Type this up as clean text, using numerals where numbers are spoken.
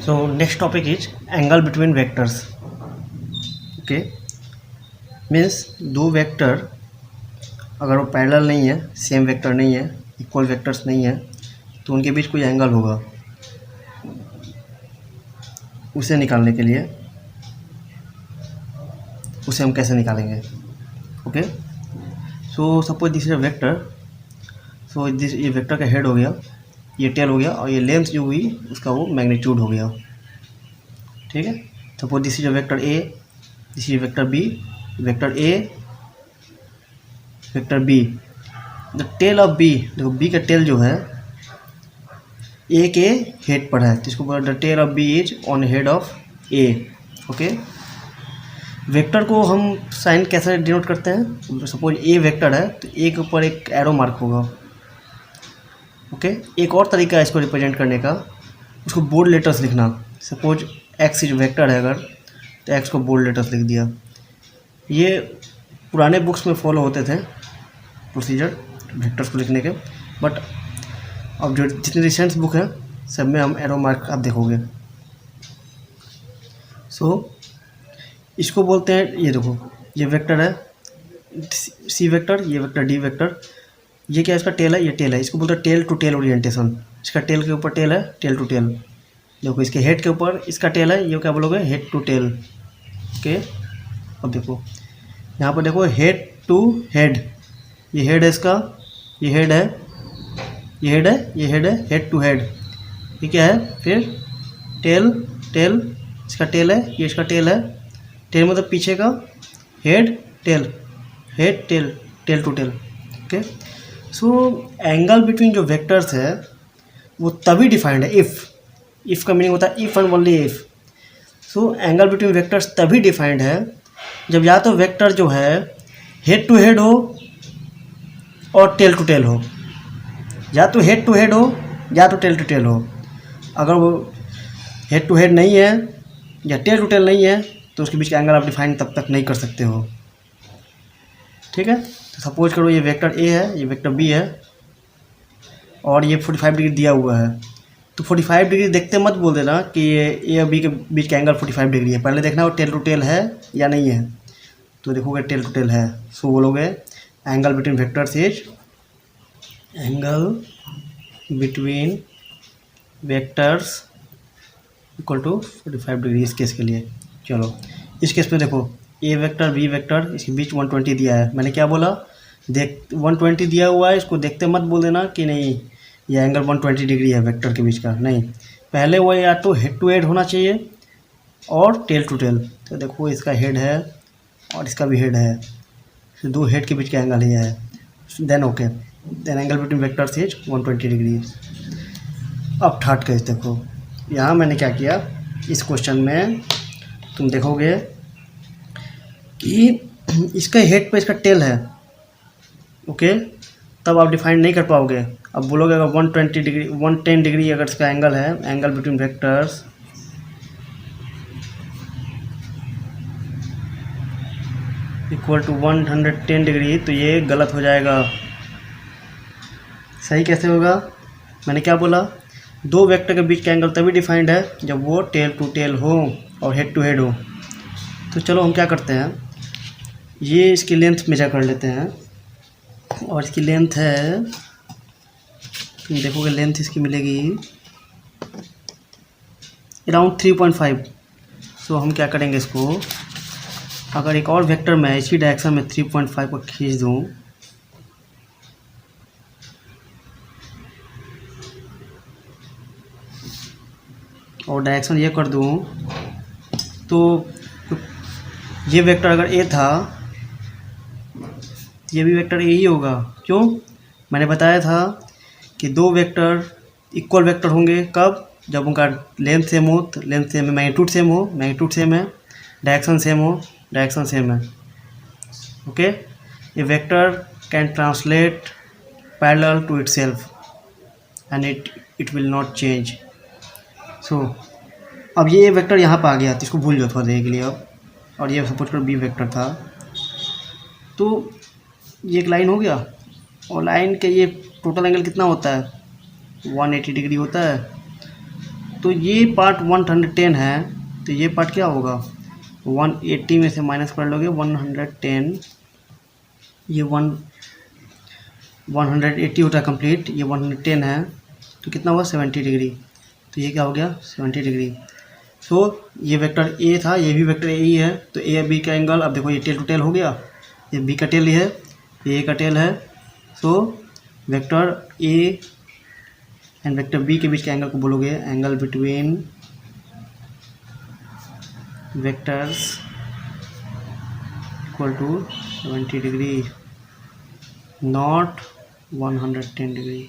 So next topic is angle between vectors. Okay, means दो vector अगर वो parallel नहीं है, सेम वेक्टर नहीं है, इक्वल वेक्टर्स नहीं है, तो उनके बीच कोई एंगल होगा। उसे निकालने के लिए उसे हम कैसे निकालेंगे? Okay, so suppose this is a vector. So this ये वेक्टर का हेड हो गया, ये टेल हो गया, और ये लेंथ जो हुई उसका वो मैग्नीट्यूड हो गया। ठीक है, suppose this is a vector A, this is vector B, vector A, vector B. The tail of B, देखो बी का टेल जो है ए के हेड पर है, तो इसको बोला the tail of B is on head of A. Okay, vector को हम साइन कैसे डिनोट करते हैं? सपोज ए वेक्टर है तो ए के ऊपर एक एरो मार्क होगा। ओके, एक और तरीका है इसको रिप्रेजेंट करने का, उसको बोल्ड लेटर्स लिखना। सपोज एक्स इज वेक्टर है अगर, तो एक्स को बोल्ड लेटर्स लिख दिया। ये पुराने बुक्स में फॉलो होते थे प्रोसीजर वेक्टर्स को लिखने के, बट अब जो जितनी रिसेंट बुक है सब में हम एरो मार्क आप देखोगे। सो इसको बोलते हैं, ये देखो ये वेक्टर है सी वेक्टर, ये वेक्टर डी वेक्टर, ये क्या है इसका टेल है, ये टेल है, इसको बोलते हैं टेल टू टेल ओरिएंटेशन। इसका टेल के ऊपर टेल है, टेल टू टेल। देखो इसके हेड के ऊपर इसका टेल है, ये क्या बोलोगे? Head to tail. ओके, अब देखो यहाँ पर देखो हेड टू हेड, ये हेड है इसका, ये हेड है, ये हेड है, ये हेड है, हेड टू हेड। ये क्या है फिर? टेल टेल, इसका टेल है, ये इसका टेल है, टेल मतलब पीछे का, head tail, head tail, tail to tail. Okay, so angle between जो वेक्टर्स है वो तभी डिफाइंड है इफ़ का मीनिंग होता है if and only if. So angle between vectors तभी डिफाइंड है जब या तो वेक्टर जो है हेड टू हेड हो और टेल टू टेल हो, या तो हेड टू हेड हो या तो टेल टू टेल हो। अगर वो हेड टू हेड नहीं है या टेल टू टेल नहीं है तो उसके बीच का एंगल आप डिफाइन तब तक नहीं कर सकते हो। ठीक है, तो सपोज करो ये वेक्टर ए है, ये वेक्टर बी है, और ये 45 डिग्री दिया हुआ है, तो 45 डिग्री देखते मत बोल देना कि ये ए और बी के बीच का एंगल 45 डिग्री है। पहले देखना वो टेल टू टेल है या नहीं है, तो देखोगे टेल टू टेल है। सो बोलोगे angle between vectors is, angle between vectors equal to 45 degree इस केस के लिए। चलो इस केस में देखो ए वेक्टर बी वेक्टर, इसके बीच 120 दिया है। मैंने क्या बोला? देख 120 दिया हुआ है, इसको देखते मत बोल देना कि नहीं ये एंगल 120 डिग्री है वेक्टर के बीच का। नहीं, पहले वो या तो हेड टू हेड होना चाहिए और टेल टू टेल। तो देखो इसका हेड है और इसका भी हेड है, तो दो हेड के बीच का एंगल ये है। Then okay, then angle between vectors is 120 degree. अब थर्ड केस देखो, यहाँ मैंने क्या किया, इस क्वेश्चन में तुम देखोगे कि इसका हेड पे इसका टेल है। ओके, तब आप डिफाइन नहीं कर पाओगे। अब बोलोगे अगर 120 डिग्री 110 डिग्री अगर इसका एंगल है, angle between vectors equal to 110 degree, तो ये गलत हो जाएगा। सही कैसे होगा? मैंने क्या बोला? दो वेक्टर के बीच का एंगल तभी डिफाइंड है जब वो टेल टू टेल हो और हेड टू हेड हो। तो चलो हम क्या करते हैं, ये इसकी लेंथ मेजर कर लेते हैं, और इसकी लेंथ है, तुम देखोगे लेंथ इसकी मिलेगी अराउंड 3.5। सो हम क्या करेंगे इसको, अगर एक और वेक्टर मैं इसी डायरेक्शन में 3.5 को खींच दूँ, और डायरेक्शन ये कर दूँ, तो ये वेक्टर अगर ए था, ये भी वेक्टर ए ही होगा। क्यों? मैंने बताया था कि दो वेक्टर इक्वल वेक्टर होंगे कब? जब उनका लेंथ सेम हो, तो लेंथ सेम है, मैग्नीट्यूड सेम हो, मैग्नीट्यूड सेम है, डायरेक्शन सेम हो, डायरेक्शन सेम है। Okay, a vector can translate parallel to itself and it will not change. So अब ये वेक्टर यहाँ पर आ गया, तो इसको भूल जाओ थोड़ा देर के लिए अब। और ये सपोज कर बी वेक्टर था, तो ये एक लाइन हो गया, और लाइन के ये टोटल एंगल कितना होता है? 180 डिग्री होता है। तो ये पार्ट 110 है, तो ये पार्ट क्या होगा, 180 में से माइनस कर लोगे 110, ये 180 होता है कंप्लीट, ये 110 है, तो कितना हुआ 70 डिग्री, तो ये क्या हो गया 70 डिग्री। सो ये वेक्टर ए था, ये भी वेक्टर ए ही है, तो ए बी का एंगल, अब देखो ये टेल टू टेल हो गया, ये बी का टेल है, ये ए का टेल है, so vector A and vector B के बीच के एंगल को बोलोगे angle between vectors equal to 70 degree, not 110 degree.